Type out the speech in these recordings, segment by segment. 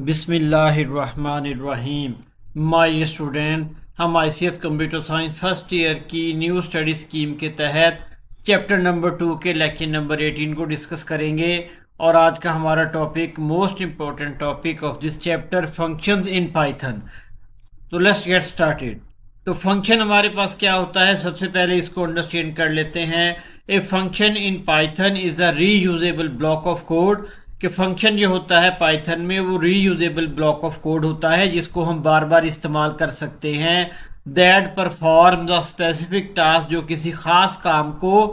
बिस्मिल्लाहिर्रहमानिर्रहीम। My student, हम ICS computer science first year की न्यू स्टडी स्कीम के तहत चैप्टर नंबर 2 के लेक्चर नंबर 18 को डिस्कस करेंगे। और आज का हमारा topic most important topic of this chapter, functions in Python. तो लेट्स गेट स्टार्टेड। तो फंक्शन हमारे पास क्या होता है, सबसे पहले इसको अंडरस्टैंड कर लेते हैं। A function in Python is a reusable block of code. कि फंक्शन जो होता है पाइथन में वो रीयूजेबल ब्लॉक ऑफ कोड होता है जिसको हम बार बार इस्तेमाल कर सकते हैं। That perform the specific task, जो किसी खास काम को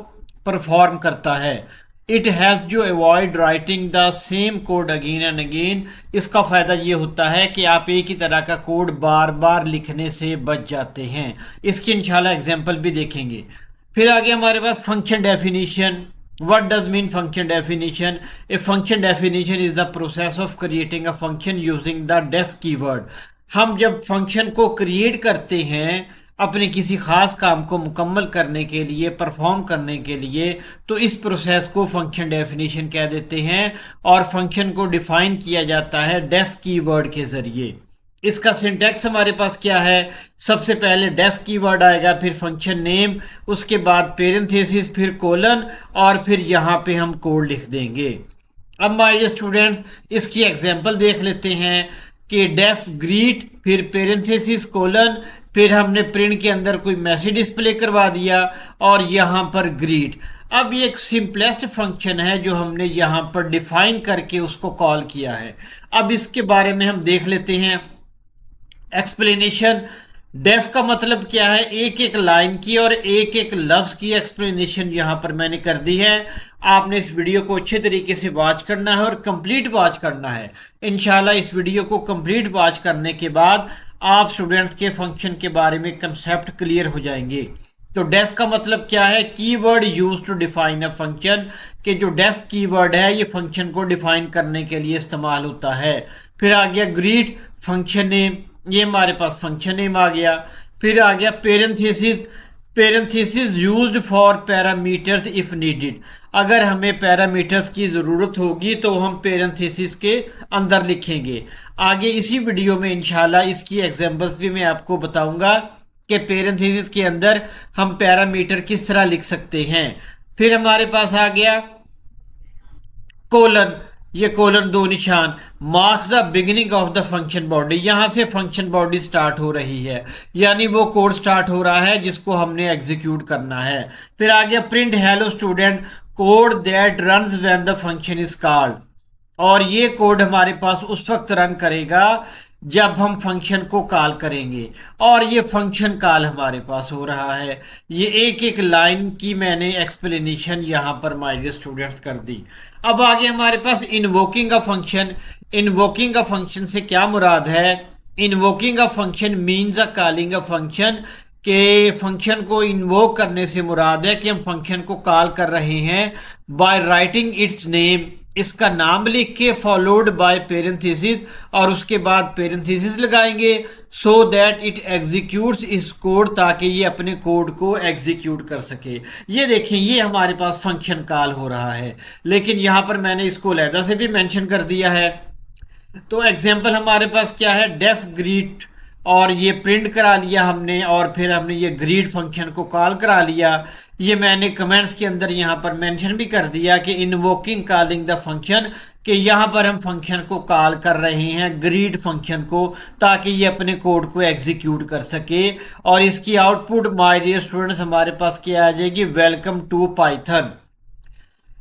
परफॉर्म करता है। इट हैज़ जो avoid writing the same code again and again. इसका फ़ायदा ये होता है कि आप एक ही तरह का कोड बार बार लिखने से बच जाते हैं। इसकी इंशाल्लाह एग्जांपल भी देखेंगे। फिर आगे हमारे पास function definition. What does mean function definition? A function definition is the process of creating a function using the def keyword. हम जब फंक्शन को क्रिएट करते हैं अपने किसी खास काम को मुकम्मल करने के लिए, परफॉर्म करने के लिए, तो इस प्रोसेस को फंक्शन डेफिनेशन कह देते हैं। और फंक्शन को डिफाइन किया जाता है डेफ कीवर्ड के ज़रिए। इसका सिंटैक्स हमारे पास क्या है, सबसे पहले डेफ कीवर्ड आएगा, फिर फंक्शन नेम, उसके बाद पेरेंथेसिस, फिर कोलन, और फिर यहाँ पे हम कोड लिख देंगे। अब माय स्टूडेंट, इसकी एग्जांपल देख लेते हैं कि डेफ ग्रीट, फिर पेरेंथेसिस कोलन, फिर हमने प्रिंट के अंदर कोई मैसेज डिस्प्ले करवा दिया और यहाँ पर ग्रीट। अब ये एक सिंपलेस्ट फंक्शन है जो हमने यहाँ पर डिफाइन करके उसको कॉल किया है। अब इसके बारे में हम देख लेते हैं। एक्सप्लेनेशन। डेफ का मतलब क्या है, एक एक लाइन की और एक एक लफ्ज़ की एक्सप्लेनेशन यहाँ पर मैंने कर दी है। आपने इस वीडियो को अच्छे तरीके से वॉच करना है और कंप्लीट वॉच करना है। इंशाल्लाह इस वीडियो को कंप्लीट वॉच करने के बाद आप स्टूडेंट्स के फंक्शन के बारे में कंसेप्ट क्लियर हो जाएंगे। तो डेफ का मतलब क्या है, keyword use to define a function. कि जो डेफ कीवर्ड है ये फंक्शन को डिफाइन करने के लिए इस्तेमाल होता है। फिर आ गया ग्रीट, फंक्शन नेम, ये हमारे पास फंक्शन नेम आ गया। फिर आ गया parenthesis, parenthesis used for parameters if needed. अगर हमें पैरामीटर्स की ज़रूरत होगी तो हम पेरेंथेसिस के अंदर लिखेंगे। आगे इसी वीडियो में इंशाल्लाह इसकी एग्जांपल्स भी मैं आपको बताऊंगा कि पेरेंथेसिस के अंदर हम पैरामीटर किस तरह लिख सकते हैं। फिर हमारे पास आ गया कोलन, ये कोलन दो निशान, marks the beginning of the function body. यहाँ से फंक्शन बॉडी स्टार्ट हो रही है, यानी वो कोड स्टार्ट हो रहा है जिसको हमने एग्जीक्यूट करना है। फिर आ गया print hello student, code that runs when the function is called. और ये कोड हमारे पास उस वक्त रन करेगा जब हम फंक्शन को कॉल करेंगे। और ये फंक्शन कॉल हमारे पास हो रहा है। ये एक एक लाइन की मैंने एक्सप्लेनेशन यहाँ पर माय स्टूडेंट्स कर दी। अब आगे हमारे पास invoking a function. Invoking a function से क्या मुराद है, invoking a function means a calling a function. के फंक्शन को इन्वोक करने से मुराद है कि हम फंक्शन को कॉल कर रहे हैं बाय राइटिंग इट्स नेम, इसका नाम लिख के, फॉलोड बाय पेरेंथेसिस, और उसके बाद पेरेंथेसिस लगाएंगे, सो दैट इट एग्जीक्यूट्स इस कोड, ताकि ये अपने कोड को एग्जीक्यूट कर सके। ये देखें, ये हमारे पास फंक्शन कॉल हो रहा है, लेकिन यहाँ पर मैंने इसको अलहदा से भी मेंशन कर दिया है। तो एग्जांपल हमारे पास क्या है, डेफ ग्रीट, और ये प्रिंट करा लिया हमने, और फिर हमने ये ग्रीट फंक्शन को कॉल करा लिया। ये मैंने कमेंट्स के अंदर यहाँ पर मेंशन भी कर दिया कि इन्वोकिंग कॉलिंग द फंक्शन, कि यहाँ पर हम फंक्शन को कॉल कर रहे हैं ग्रीट फंक्शन को, ताकि ये अपने कोड को एग्जीक्यूट कर सके। और इसकी आउटपुट माय डियर स्टूडेंट्स हमारे पास क्या आ जाएगी, वेलकम टू पाइथन।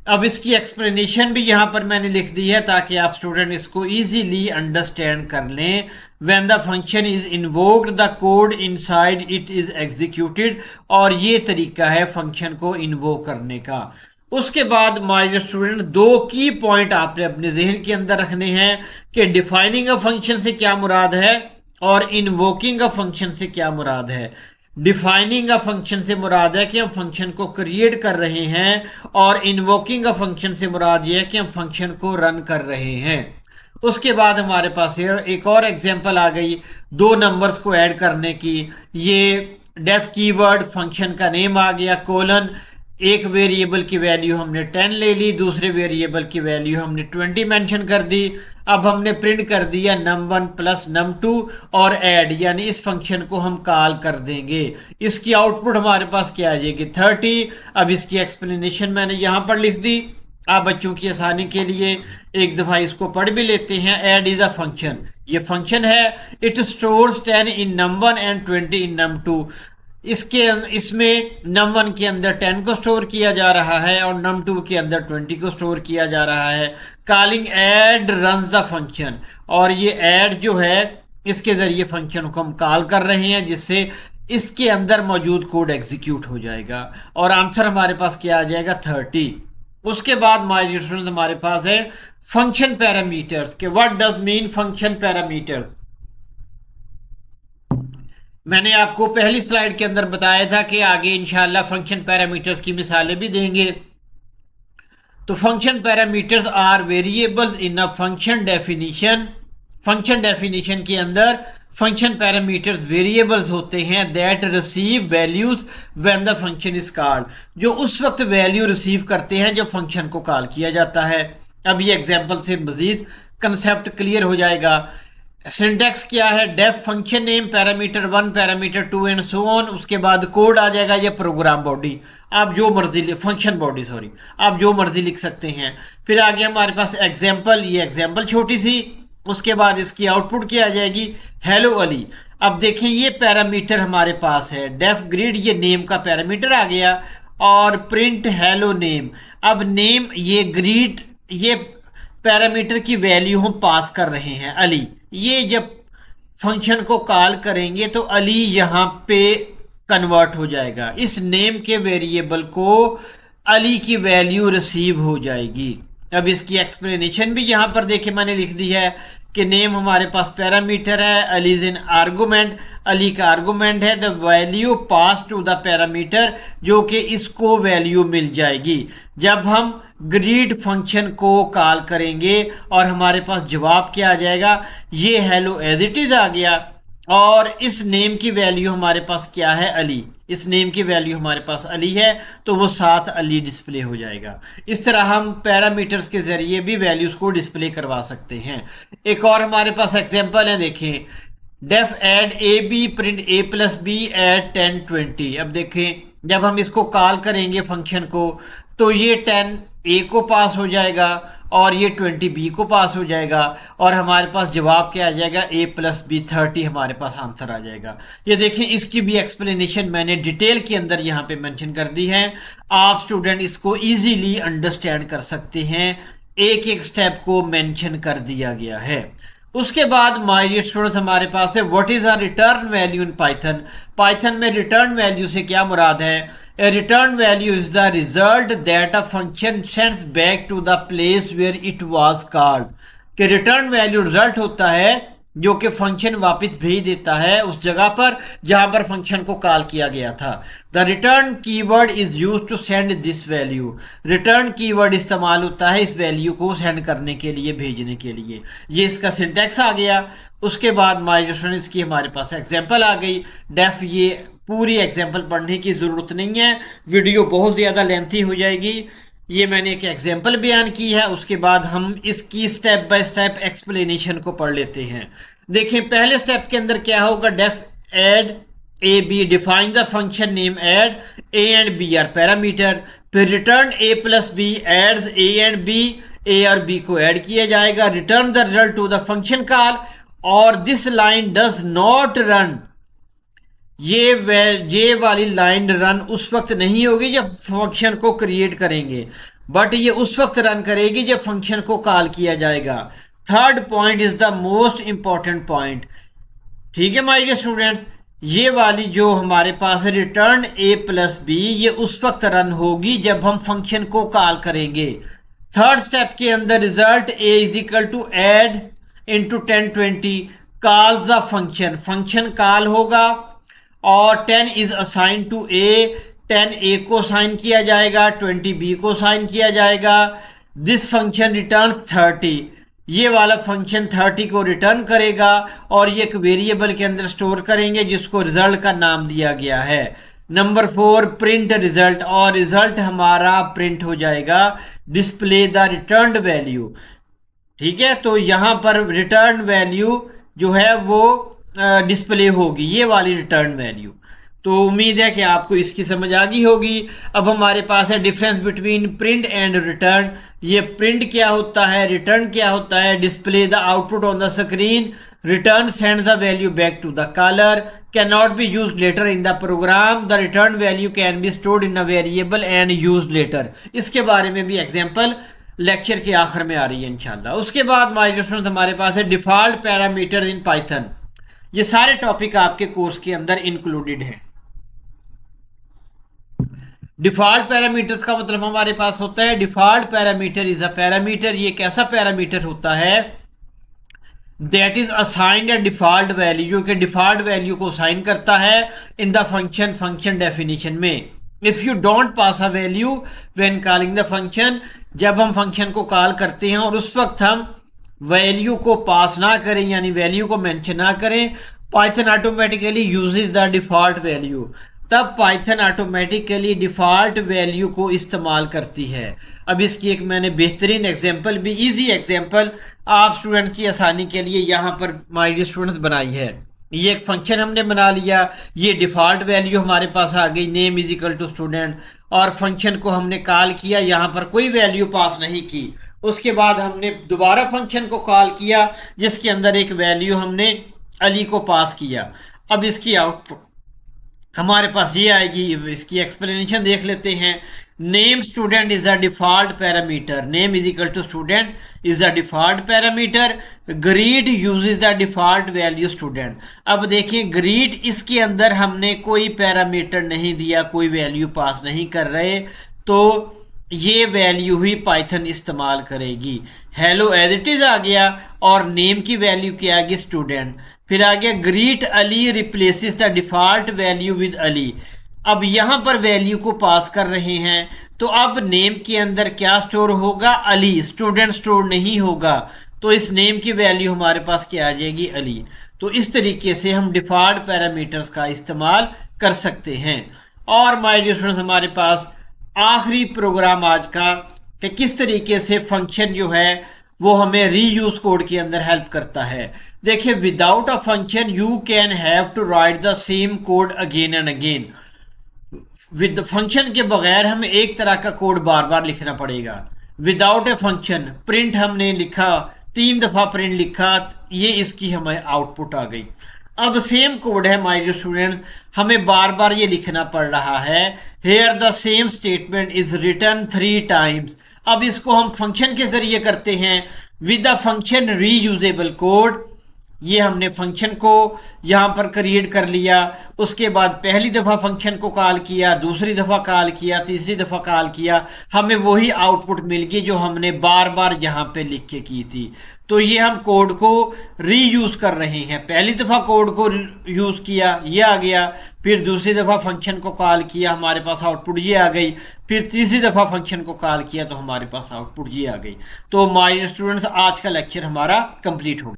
अब इसकी एक्सप्लेनेशन भी यहाँ पर मैंने लिख दी है ताकि आप स्टूडेंट इसको इजीली अंडरस्टैंड कर लें। When the function is invoked the code inside it is executed. और ये तरीका है फंक्शन को इन्वोक करने का। उसके बाद माय स्टूडेंट दो की पॉइंट आपने अपने जहन के अंदर रखने हैं कि डिफाइनिंग अ फंक्शन से क्या मुराद है और इन्वोकिंग अ फंक्शन से क्या मुराद है। डिफाइनिंग अ फंक्शन से मुराद है कि हम फंक्शन को क्रिएट कर रहे हैं, और इन्वोकिंग अ फंक्शन से मुराद ये है कि हम फंक्शन को रन कर रहे हैं। उसके बाद हमारे पास एक और एग्जांपल आ गई, दो नंबर्स को ऐड करने की। ये डेफ कीवर्ड, फंक्शन का नेम आ गया, कोलन, एक वेरिएबल की वैल्यू हमने 10 ले ली, दूसरे वेरिएबल की वैल्यू हमने 20 मेंशन कर दी। अब हमने प्रिंट कर दिया num1 प्लस num2 और ऐड, यानी इस फंक्शन को हम कॉल कर देंगे। इसकी आउटपुट हमारे पास क्या आ जाएगी 30। अब इसकी एक्सप्लेनेशन मैंने यहाँ पर लिख दी। आप बच्चों की आसानी के लिए एक दफ़ा इसको पढ़ भी लेते हैं। ऐड इज अ फंक्शन, ये फंक्शन है। It stores 10 in num1 and 20 in num2। इसमें num1 के अंदर 10 को स्टोर किया जा रहा है और num2 के अंदर 20 को स्टोर किया जा रहा है। Calling add runs the function, और ये ऐड जो है इसके ज़रिए फंक्शन को हम कॉल कर रहे हैं, जिससे इसके अंदर मौजूद कोड एग्जीक्यूट हो जाएगा और आंसर हमारे पास क्या आ जाएगा 30। उसके बाद माय डियर स्टूडेंट्स हमारे पास है फंक्शन पैरामीटर्स के what does mean function parameter. मैंने आपको पहली स्लाइड के अंदर बताया था कि आगे इंशाल्लाह फंक्शन पैरामीटर्स की मिसालें भी देंगे। तो function parameters are variables in a function definition. Function definition के अंदर फंक्शन पैरामीटर्स वेरिएबल्स होते हैं that receive values when the function is called, जो उस वक्त वैल्यू रिसीव करते हैं जब फंक्शन को कॉल किया जाता है। अब ये एग्जांपल से मजीद कंसेप्ट क्लियर हो जाएगा। सिंटैक्स क्या है, def function name parameter 1 parameter 2 and so on. उसके बाद कोड आ जाएगा या प्रोग्राम बॉडी, आप जो मर्जी फंक्शन बॉडी सॉरी आप जो मर्जी लिख सकते हैं। फिर आगे हमारे पास एग्जाम्पल, ये एग्जाम्पल छोटी सी। उसके बाद इसकी आउटपुट क्या आ जाएगी हेलो अली। अब देखें ये पैरामीटर हमारे पास है डेफ ग्रिड, ये नेम का पैरामीटर आ गया और प्रिंट हेलो नेम। अब नेम ये ग्रीड ये पैरामीटर की वैल्यू हम पास कर रहे हैं अली। ये जब फंक्शन को कॉल करेंगे तो अली यहाँ पे कन्वर्ट हो जाएगा, इस नेम के वेरिएबल को अली की वैल्यू रिसीव हो जाएगी। अब इसकी एक्सप्लेनेशन भी यहाँ पर देखे मैंने लिख दी है कि नेम हमारे पास पैरामीटर है, Ali is an argument, Ali का आर्गुमेंट है, the value pass to the parameter, जो कि इसको वैल्यू मिल जाएगी जब हम ग्रीड फंक्शन को कॉल करेंगे। और हमारे पास जवाब क्या आ जाएगा, ये हेलो एज इट इज आ गया और इस नेम की वैल्यू हमारे पास क्या है अली, इस नेम की वैल्यू हमारे पास अली है तो वो साथ अली डिस्प्ले हो जाएगा। इस तरह हम पैरामीटर्स के जरिए भी वैल्यूज को डिस्प्ले करवा सकते हैं। एक और हमारे पास एग्जांपल है, देखें def add A B print A plus B add 10 20। अब देखें जब हम इसको कॉल करेंगे फंक्शन को तो ये 10 ए को पास हो जाएगा और ये 20 बी को पास हो जाएगा और हमारे पास जवाब क्या आ जाएगा ए प्लस बी 30 हमारे पास आंसर आ जाएगा। ये देखें इसकी भी एक्सप्लेनेशन मैंने डिटेल के अंदर यहाँ पे मेंशन कर दी है, आप स्टूडेंट इसको इजीली अंडरस्टैंड कर सकते हैं, एक एक स्टेप को मेंशन कर दिया गया है। उसके बाद माय डियर स्टूडेंट्स हमारे पास है what is a return value in Python. Python में रिटर्न वैल्यू से क्या मुराद है, A return value is the result that a function sends back to the place where it was called। कि return value result होता है जो कि फंक्शन वापस भेज देता है उस जगह पर जहां पर फंक्शन को कॉल किया गया था। The return keyword is used to send this value. Return keyword इस्तेमाल होता है इस वैल्यू को सेंड करने के लिए, भेजने के लिए। ये इसका सिंटैक्स आ गया। उसके बाद माय स्टूडेंट्स की हमारे पास एग्जांपल आ गई डेफ। ये पूरी एग्जांपल पढ़ने की ज़रूरत नहीं है, वीडियो बहुत ज़्यादा लेंथी हो जाएगी। ये मैंने एक एग्जांपल बयान की है, उसके बाद हम इसकी स्टेप बाय स्टेप एक्सप्लेनेशन को पढ़ लेते हैं। देखें पहले स्टेप के अंदर क्या होगा, def add A B define the function name add A and B are parameter. फिर return A plus B adds A and B, A और बी को ऐड किया जाएगा। Return the result to the function call और this line does not run. ये वाली line run उस वक्त नहीं होगी जब फंक्शन को क्रिएट करेंगे, बट ये उस वक्त रन करेगी जब फंक्शन को कॉल किया जाएगा। Third point is the most important point. ठीक है माय डियर स्टूडेंट्स, ये वाली जो हमारे पास है रिटर्न ए प्लस बी, ये उस वक्त रन होगी जब हम फंक्शन को कॉल करेंगे। थर्ड स्टेप के अंदर result A is equal to add into 10 20 calls the function. Function call होगा और 10 is assign to A, 10 A को साइन किया जाएगा, 20 बी को साइन किया जाएगा। This function return 30। ये वाला फंक्शन 30 को रिटर्न करेगा और ये एक वेरिएबल के अंदर स्टोर करेंगे जिसको रिजल्ट का नाम दिया गया है। नंबर 4 प्रिंट रिजल्ट, और रिजल्ट हमारा प्रिंट हो जाएगा डिस्प्ले द रिटर्न्ड वैल्यू। ठीक है, तो यहां पर रिटर्न वैल्यू जो है वो डिस्प्ले होगी, ये वाली रिटर्न वैल्यू। तो उम्मीद है कि आपको इसकी समझ आ गई होगी। अब हमारे पास है difference between print and return. ये प्रिंट क्या होता है, रिटर्न क्या होता है। Display the output on the screen, return send the value back to the caller, can not be use later in the program, the return value can be stored in a variable and use later. इसके बारे में भी example lecture के आखिर में आ रही है इंशाल्लाह। उसके बाद माय डियर स्टूडेंट्स हमारे पास है डिफॉल्ट पैरामीटर्स इन पाइथन। ये सारे टॉपिक आपके कोर्स के अंदर इंक्लूडेड हैं। डिफॉल्ट पैरामीटर्स का मतलब हमारे पास होता है, default parameter is a parameter, ये कैसा पैरामीटर होता है, that is assigned a default value, के डिफॉल्ट वैल्यू को असाइन करता है in the function, function definition में। If you don't pass a value when calling the function, जब हम फंक्शन को कॉल करते हैं और उस वक्त हम वैल्यू को पास ना करें, यानी वैल्यू को मेंशन ना करें, Python automatically uses the default value, तब पाइथन ऑटोमेटिकली डिफॉल्ट वैल्यू को इस्तेमाल करती है। अब इसकी एक मैंने बेहतरीन एग्जांपल भी, इजी एग्जांपल आप स्टूडेंट की आसानी के लिए यहाँ पर माय डियर स्टूडेंट्स बनाई है। ये एक फंक्शन हमने बना लिया, ये डिफॉल्ट वैल्यू हमारे पास आ गई, name is equal to student, और फंक्शन को हमने कॉल किया, यहाँ पर कोई वैल्यू पास नहीं की। उसके बाद हमने दोबारा फंक्शन को कॉल किया जिसके अंदर एक वैल्यू हमने अली को पास किया। अब इसकी आउटपुट हमारे पास ये आएगी। इसकी एक्सप्लेनेशन देख लेते हैं। Name student is a default parameter, name is equal to student is a default parameter, greet uses the default value student. अब देखिए ग्रीड, इसके अंदर हमने कोई पैरामीटर नहीं दिया, कोई वैल्यू पास नहीं कर रहे, तो ये वैल्यू ही पाइथन इस्तेमाल करेगी। हेलो एज इट इज आ गया, और नेम की वैल्यू क्या आ गई, स्टूडेंट। फिर आ गया greet Ali replaces the default value with Ali. अब यहाँ पर वैल्यू को पास कर रहे हैं, तो अब नेम के अंदर क्या स्टोर होगा, अली, स्टूडेंट स्टोर नहीं होगा, तो इस नेम की वैल्यू हमारे पास क्या आ जाएगी, अली। तो इस तरीके से हम डिफॉल्ट पैरामीटर्स का इस्तेमाल कर सकते हैं। और माय डियर स्टूडेंट्स हमारे पास आखिरी प्रोग्राम आज का, कि किस तरीके से फंक्शन जो है वो हमें रीयूज कोड के अंदर हेल्प करता है। देखिए without a function you can have to write the same code again and again. With function के बगैर हमें एक तरह का कोड बार बार लिखना पड़ेगा। विदाउट ए फंक्शन प्रिंट हमने लिखा, 3 दफा प्रिंट लिखा, ये इसकी हमें आउटपुट आ गई। अब सेम कोड है माय डियर स्टूडेंट, हमें बार बार ये लिखना पड़ रहा है, here the same statement is return 3 times. अब इसको हम फंक्शन के जरिए करते हैं with the function reusable code. ये हमने फंक्शन को यहाँ पर क्रिएट कर लिया, उसके बाद पहली दफ़ा फंक्शन को कॉल किया, दूसरी दफ़ा कॉल किया, तीसरी दफ़ा कॉल किया, हमें वही आउटपुट मिल गई जो हमने बार बार यहाँ पे लिख के की थी। तो ये हम कोड को रीयूज़ कर रहे हैं। पहली दफ़ा कोड को यूज़ किया, ये आ गया, फिर दूसरी दफ़ा फंक्शन को कॉल किया, हमारे पास आउटपुट ये आ गई, फिर तीसरी दफ़ा फंक्शन को कॉल किया तो हमारे पास आउटपुट ये आ गई। तो माय स्टूडेंट्स आज का लेक्चर हमारा कंप्लीट हो गया।